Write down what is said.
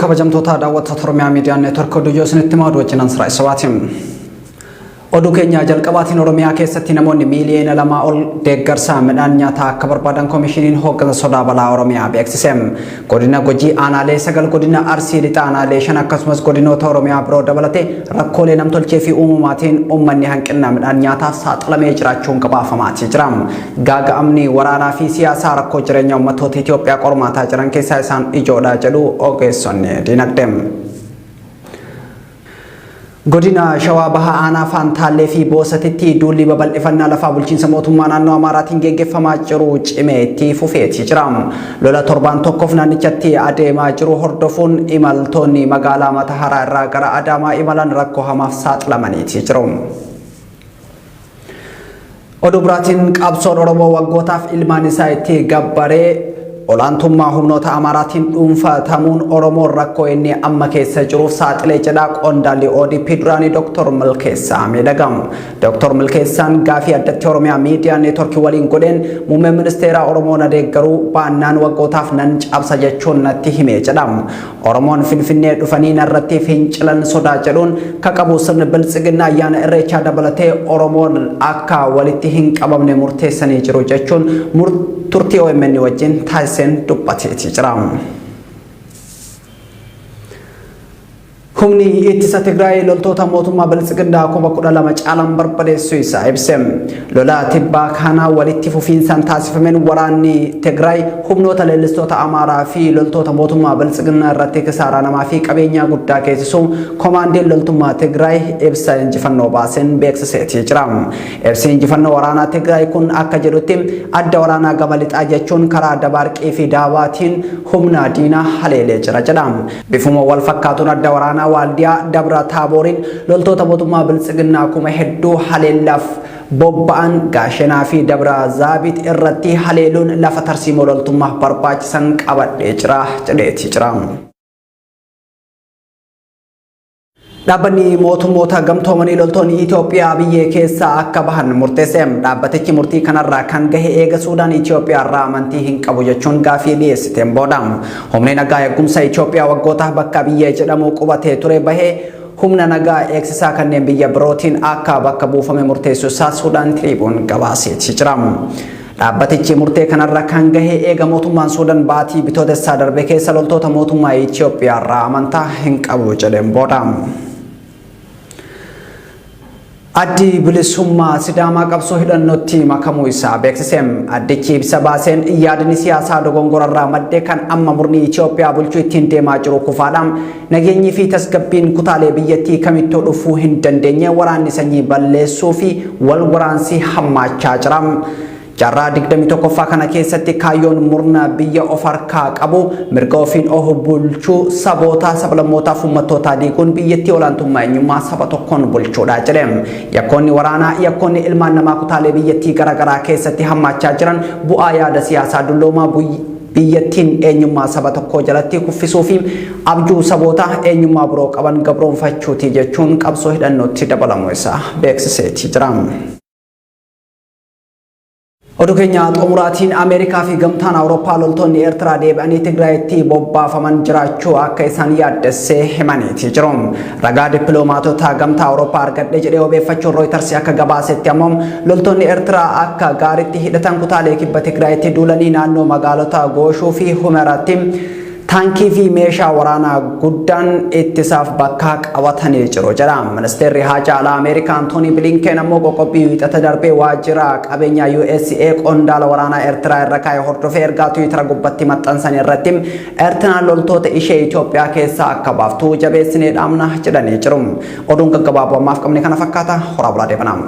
kabajamtoota daawwattoota Oromiyaa Miidiyaa Neetwork oduu isinitti himaa wajjin ansraa isawaatiin. Oduu keenya jalqabaatiin Oromiyaa keessatti namoonni miiliyoona 2 ol deeggarsa midhaan nyaataa akka barbaadan koomishiniin hooggansa sodaa balaa Oromiyaa beeksise. Godina Gujii aanaalee 9 godina Arsii lixaa aanaalee 5 akkasumas godinoota Oromiyaa biroo dabalatee rakkoolee namtolchee fi uumamaatiin uummanni hanqina midhaan nyaataaf saaxilamee jiraachuun gabaafamaa jira. Gaaga'amni waraanaa fi siyaasaa rakkoo jireenya uummattoota Itoophiyaa qormaataa jiran keessaa isaan ijoodha jedhu ogeessonni dinagdee. Godina Shawaa Bahaa aanaa Faantaalee fi Boosatitti duulli babal'ifannaa lafaa bulchiinsa mootummaa naannoo Amaaraatiin geggeeffamaa jiru cimee itti fufee jira. Lola torbaan tokkoof naannichatti adeemaa jiru hordofuun imaltoonni magaalaa Mataharaa irraa gara Adaamaa imalan rakkoo hamaaf saaxilamanii jiru. Oduu biraatiin qabsoon Oromoo waggootaaf ilmaan isaa itti gabbaree olaantummaa humnoota Amaaraatiin dhuunfatamuun Oromoo rakkoo inni amma keessa jiruuf saaxilee jedha qondaalli ODP duraanii Dr. Milkeessaa Miidhagam. Dr. Milkeessaan gaafii addatti Oromiyaa Miidiyaa Neetwork waliin godheen muummee ministeera Oromoo na deeggaruu baannaan waggootaaf nan cabsa jechuun natti himee jedha. Oromoon Finfinnee dhufanii narratti fincilan sodaa jedhuun kaqabu sirni biltsiginaa ayyaana irreechaa dabalatee Oromoon akka walitti hin qabamne murteessanii jiru jechuun turtii OMN wajjin taasisen dubbatee jira. Humni ittisa Tigraay loltoota mootummaa biltsiginaa 12,000 caalan barbadeessuu isaa ibse. Lola tibbaa kana walitti fufiinsaan taasifameen waraanni Tigraay humnoota leellistoota Amaaraa fi loltoota mootummaa biltsiginaa irratti kisaaraa namaa fi qabeenyaa guddaa geessisuu koomaandiin loltummaa Tigraay ibsa injifannoo baaseen beeksisee jira. Ibsi injifannoo waraanaa Tigraay kun akka jedhutti adda waraanaa gama lixaa jechuun karaa Dabaarqii fi Daawaatiin humna diinaa haleelee jira jedha. Bifuma wal fakkaatuun adda waraanaa Waldiyaa Dabra Taabooriin loltoota mootummaa biltsiginaa kuma hedduu haleellaaf bobba'an Gaashenaa fi Dabra Zaabit irratti haleeluun lafa tarsiimoo loltummaa barbaachisan qabadhee jira jedheeti jira. Dhaabbanni mootummoota gamtoomanii loltoonni Itoophiyaa biyya keessaa akka bahan murteesse. Dhaabbatichi murtii kanarraa kan gahe eega Suudaan Itoophiyaa irraa amantii hin qabu jechuun gaafii dhiyeessiteen booda. Humni nagaa eegumsa Itoophiyaa waggoota bakka biyya jedhamu qubatee ture bahee humna nagaa eegsisaa kanneen biyya birootiin akka bakka buufame murteessuu isaa Suudaan Tiriibuun gabaasee jira. Dhaabbatichi murtee kanarra kan gahe eega mootummaan Suudaan baatii bitootessaa darbe keessa loltoota mootummaa Itoophiyaa irraa amantaa hin qabu jedheen booda. Addi bilisummaa Sidaamaa qabsoo hidhannootti makamuu isaa beeksise. Addichi ibsa baaseen yaadni siyaasaa dogongorarraa maddee kan amma murni Itoophiyaa bulchuu ittiin deemaa jiru kufaadha. Nageenyi fi tasgabbiin kutaalee biyyattii kamittuu dhufuu hin dandeenye waraanni sanyii balleessuu fi wal waraansi hammaachaa jira. Jarraa 21ffaa kana keessatti kaayyoon murna biyya of harkaa qabu mirga ofiin of bulchuu saboota sablammootaaf uummattoota diiguun biyyattii olaantummaa eenyummaa saba tokkoon bulchuudha jedhe. Yakkoonni waraanaa yakkoonni ilmaan namaa kutaalee biyyattii garaagaraa keessatti hammaachaa jiran bu'aa yaada siyaasaa dulloomaa biyyattiin eenyummaa saba tokkoo jalatti kuffisuu fi abjuu saboota eenyummaa biroo qaban gabroonfachuuti jechuun qabsoo hidhannootti dabalamuu isaa beeksisee jira. Oduu keenya xumuraatiin Ameerikaa fi gamtaan Awurooppaa loltoonni Eertiraa deebi'anii Tigraayitti bobbaafaman jiraachuu akka isaan yaaddessee himanii jiru. Ragaa dippiloomaatota gamtaa Awurooppaa argadhe jedhee obeeffachuun Rooyiters akka gabaasetti ammoo loltoonni Eertiraa akka gaariitti hidhatan kutaalee kibba Tigraayitti duulanii naannoo magaalota Gooshuu fi Humeratti taankii fi meeshaa waraanaa guddaan ittisaaf bakka qabatanii jiru jedha. Ministeerri haajaa alaa Ameerikaa Antoonii Bilinken ammoo qoqqobbii wixata darbee waajjira qabeenyaa USA qondaala waraanaa Eertiraa irra kaa'e hordofee ergaa Tiwiitara gubbatti maxxansan irratti Eertiraan loltoota ishee Itoophiyaa keessaa akka baaftu jabeessinee dhaamna jedhanii jiru. Oduun gaggabaaboo ammaaf qabne kana fakkaata. Horaa bulaa deebanaa.